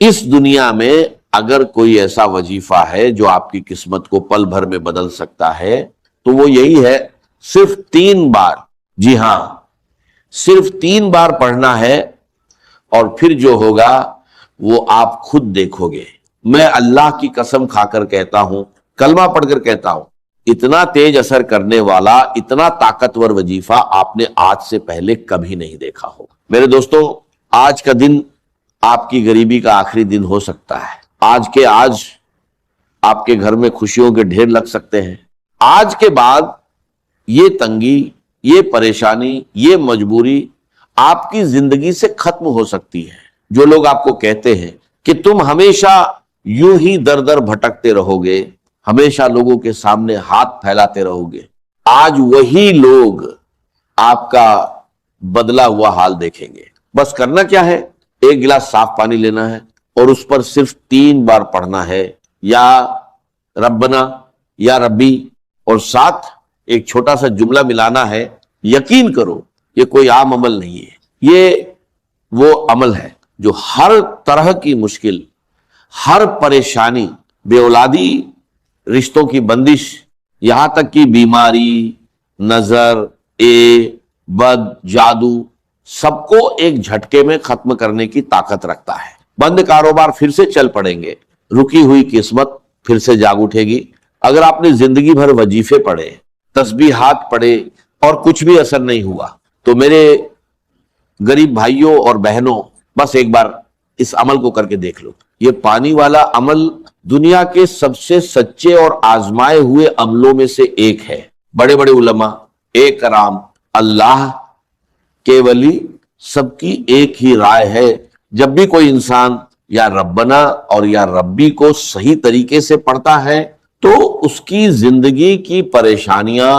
اس دنیا میں اگر کوئی ایسا وظیفہ ہے جو آپ کی قسمت کو پل بھر میں بدل سکتا ہے تو وہ یہی ہے، صرف 3 بار، جی ہاں صرف 3 بار پڑھنا ہے، اور پھر جو ہوگا وہ آپ خود دیکھو گے۔ میں اللہ کی قسم کھا کر کہتا ہوں، کلمہ پڑھ کر کہتا ہوں، اتنا تیز اثر کرنے والا، اتنا طاقتور وظیفہ آپ نے آج سے پہلے کبھی نہیں دیکھا ہوگا۔ میرے دوستو، آج کا دن آپ کی غریبی کا آخری دن ہو سکتا ہے، آج کے آج آپ کے گھر میں خوشیوں کے ڈھیر لگ سکتے ہیں، آج کے بعد یہ تنگی، یہ پریشانی، یہ مجبوری آپ کی زندگی سے ختم ہو سکتی ہے۔ جو لوگ آپ کو کہتے ہیں کہ تم ہمیشہ یوں ہی در در بھٹکتے رہو گے، ہمیشہ لوگوں کے سامنے ہاتھ پھیلاتے رہو گے، آج وہی لوگ آپ کا بدلا ہوا حال دیکھیں گے۔ بس کرنا کیا ہے، 1 گلاس صاف پانی لینا ہے اور اس پر صرف 3 بار پڑھنا ہے، یا ربنا، یا ربی، اور ساتھ ایک چھوٹا سا جملہ ملانا ہے۔ یقین کرو یہ کوئی عام عمل نہیں ہے، یہ وہ عمل ہے جو ہر طرح کی مشکل، ہر پریشانی، بے اولادی، رشتوں کی بندش، یہاں تک کہ بیماری، نظر، بد، جادو، سب کو ایک جھٹکے میں ختم کرنے کی طاقت رکھتا ہے۔ بند کاروبار پھر سے چل پڑیں گے، رکی ہوئی قسمت پھر سے جاگ اٹھے گی۔ اگر آپ نے زندگی بھر وظیفے پڑھے، تسبیحات پڑھے اور کچھ بھی اثر نہیں ہوا تو میرے غریب بھائیوں اور بہنوں، بس ایک بار اس عمل کو کر کے دیکھ لو۔ یہ پانی والا عمل دنیا کے سب سے سچے اور آزمائے ہوئے عملوں میں سے ایک ہے۔ بڑے بڑے علماء، کرام، اللہ کے ولی، سب کی ایک ہی رائے ہے، جب بھی کوئی انسان یا ربنا اور یا ربی کو صحیح طریقے سے پڑھتا ہے تو اس کی زندگی کی پریشانیاں،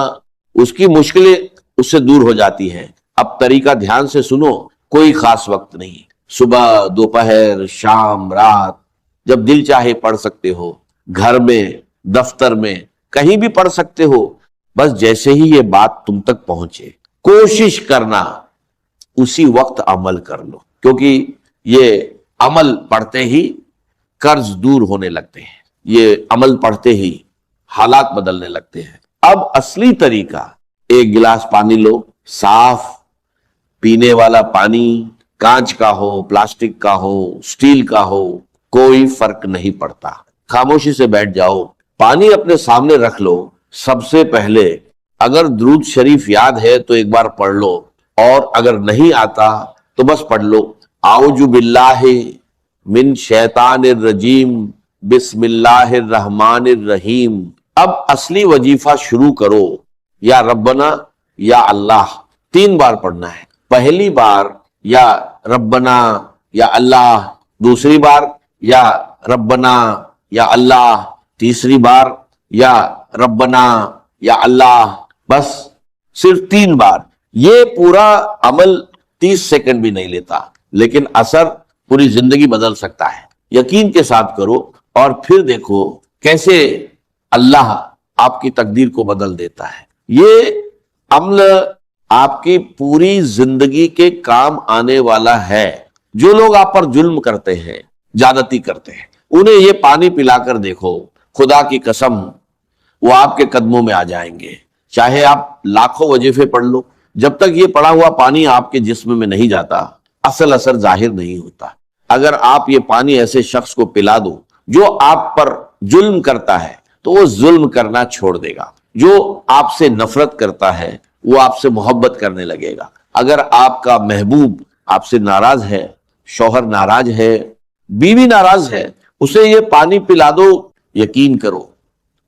اس کی مشکلیں اس سے دور ہو جاتی ہیں۔ اب طریقہ دھیان سے سنو، کوئی خاص وقت نہیں، صبح، دوپہر، شام، رات، جب دل چاہے پڑھ سکتے ہو، گھر میں، دفتر میں، کہیں بھی پڑھ سکتے ہو، بس جیسے ہی یہ بات تم تک پہنچے کوشش کرنا اسی وقت عمل کر لو، کیونکہ یہ عمل پڑھتے ہی قرض دور ہونے لگتے ہیں، یہ عمل پڑھتے ہی حالات بدلنے لگتے ہیں۔ اب اصلی طریقہ، 1 گلاس پانی لو، صاف پینے والا پانی، کانچ کا ہو، پلاسٹک کا ہو، سٹیل کا ہو، کوئی فرق نہیں پڑتا۔ خاموشی سے بیٹھ جاؤ، پانی اپنے سامنے رکھ لو، سب سے پہلے اگر درود شریف یاد ہے تو ایک بار پڑھ لو، اور اگر نہیں آتا تو بس پڑھ لو، اعوذ باللہ من شیطان الرجیم، بسم اللہ الرحمن الرحیم۔ اب اصلی وظیفہ شروع کرو، یا ربنا یا اللہ 3 بار پڑھنا ہے۔ پہلی بار یا ربنا یا اللہ، دوسری بار یا ربنا یا اللہ، تیسری بار یا ربنا یا اللہ، بس صرف 3 بار۔ یہ پورا عمل 30 سیکنڈ بھی نہیں لیتا، لیکن اثر پوری زندگی بدل سکتا ہے۔ یقین کے ساتھ کرو اور پھر دیکھو کیسے اللہ آپ کی تقدیر کو بدل دیتا ہے۔ یہ عمل آپ کی پوری زندگی کے کام آنے والا ہے۔ جو لوگ آپ پر ظلم کرتے ہیں، زیادتی کرتے ہیں، انہیں یہ پانی پلا کر دیکھو، خدا کی قسم وہ آپ کے قدموں میں آ جائیں گے۔ چاہے آپ لاکھوں وظیفے پڑھ لو، جب تک یہ پڑا ہوا پانی آپ کے جسم میں نہیں جاتا، اصل اثر ظاہر نہیں ہوتا۔ اگر آپ یہ پانی ایسے شخص کو پلا دو جو آپ پر ظلم کرتا ہے تو وہ ظلم کرنا چھوڑ دے گا۔ جو آپ سے نفرت کرتا ہے وہ آپ سے محبت کرنے لگے گا۔ اگر آپ کا محبوب آپ سے ناراض ہے، شوہر ناراض ہے، بیوی ناراض ہے، اسے یہ پانی پلا دو، یقین کرو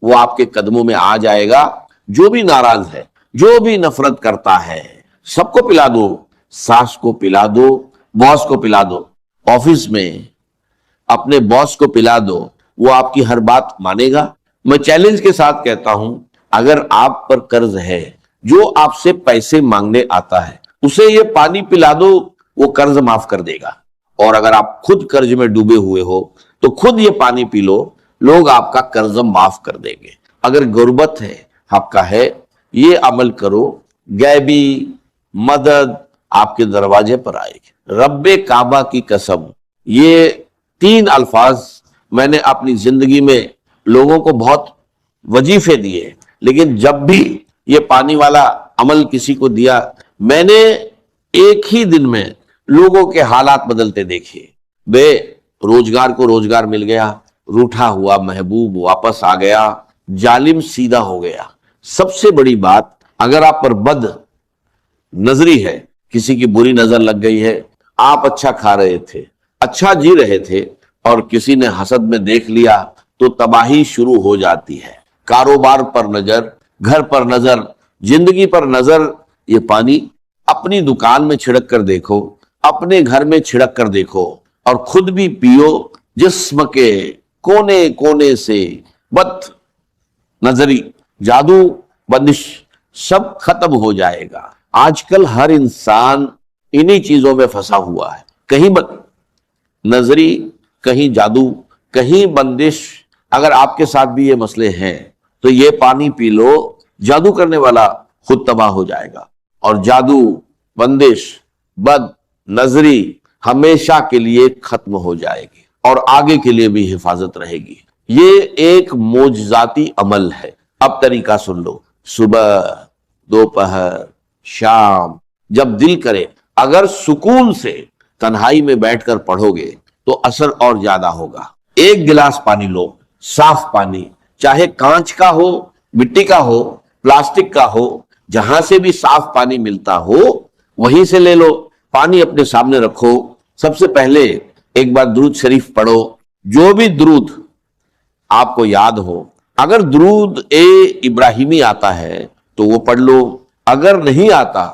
وہ آپ کے قدموں میں آ جائے گا۔ جو بھی ناراض ہے، جو بھی نفرت کرتا ہے، سب کو پلا دو، ساس کو پلا دو، باس کو پلا دو، آفس میں اپنے باس کو پلا دو، وہ آپ کی ہر بات مانے گا۔ میں چیلنج کے ساتھ کہتا ہوں، اگر آپ پر قرض ہے، جو آپ سے پیسے مانگنے آتا ہے، اسے یہ پانی پلا دو، وہ قرض معاف کر دے گا۔ اور اگر آپ خود قرض میں ڈوبے ہوئے ہو تو خود یہ پانی پی لو، لوگ آپ کا قرض معاف کر دیں گے۔ اگر غربت ہے، آپ کا ہے، یہ عمل کرو، غیبی مدد آپ کے دروازے پر آئے گی۔ رب کعبہ کی قسم، یہ 3 الفاظ میں نے اپنی زندگی میں لوگوں کو بہت وظیفے دیے، لیکن جب بھی یہ پانی والا عمل کسی کو دیا، میں نے ایک ہی دن میں لوگوں کے حالات بدلتے دیکھے۔ بے روزگار کو روزگار مل گیا، روٹھا ہوا محبوب واپس آ گیا، ظالم سیدھا ہو گیا۔ سب سے بڑی بات، اگر آپ پر بد نظری ہے، کسی کی بری نظر لگ گئی ہے، آپ اچھا کھا رہے تھے، اچھا جی رہے تھے، اور کسی نے حسد میں دیکھ لیا تو تباہی شروع ہو جاتی ہے۔ کاروبار پر نظر، گھر پر نظر، زندگی پر نظر، یہ پانی اپنی دکان میں چھڑک کر دیکھو، اپنے گھر میں چھڑک کر دیکھو، اور خود بھی پیو، جسم کے کونے کونے سے بد نظری، جادو، بندش سب ختم ہو جائے گا۔ آج کل ہر انسان انہی چیزوں میں پھنسا ہوا ہے، کہیں بد نظری، کہیں جادو، کہیں بندش۔ اگر آپ کے ساتھ بھی یہ مسئلے ہیں تو یہ پانی پی لو، جادو کرنے والا خود تباہ ہو جائے گا، اور جادو، بندش، بد نظری ہمیشہ کے لیے ختم ہو جائے گی، اور آگے کے لیے بھی حفاظت رہے گی۔ یہ ایک معجزاتی عمل ہے۔ اب طریقہ سن لو، صبح، دوپہر، شام، جب دل کرے، اگر سکون سے تنہائی میں بیٹھ کر پڑھو گے تو اثر اور زیادہ ہوگا۔ ایک گلاس پانی لو، صاف پانی، چاہے کانچ کا ہو، مٹی کا ہو، پلاسٹک کا ہو، جہاں سے بھی صاف پانی ملتا ہو وہیں سے لے لو۔ پانی اپنے سامنے رکھو، سب سے پہلے ایک بار درود شریف پڑھو، جو بھی درود آپ کو یاد ہو۔ اگر درود ابراہیمی آتا ہے تو وہ پڑھ لو، اگر نہیں آتا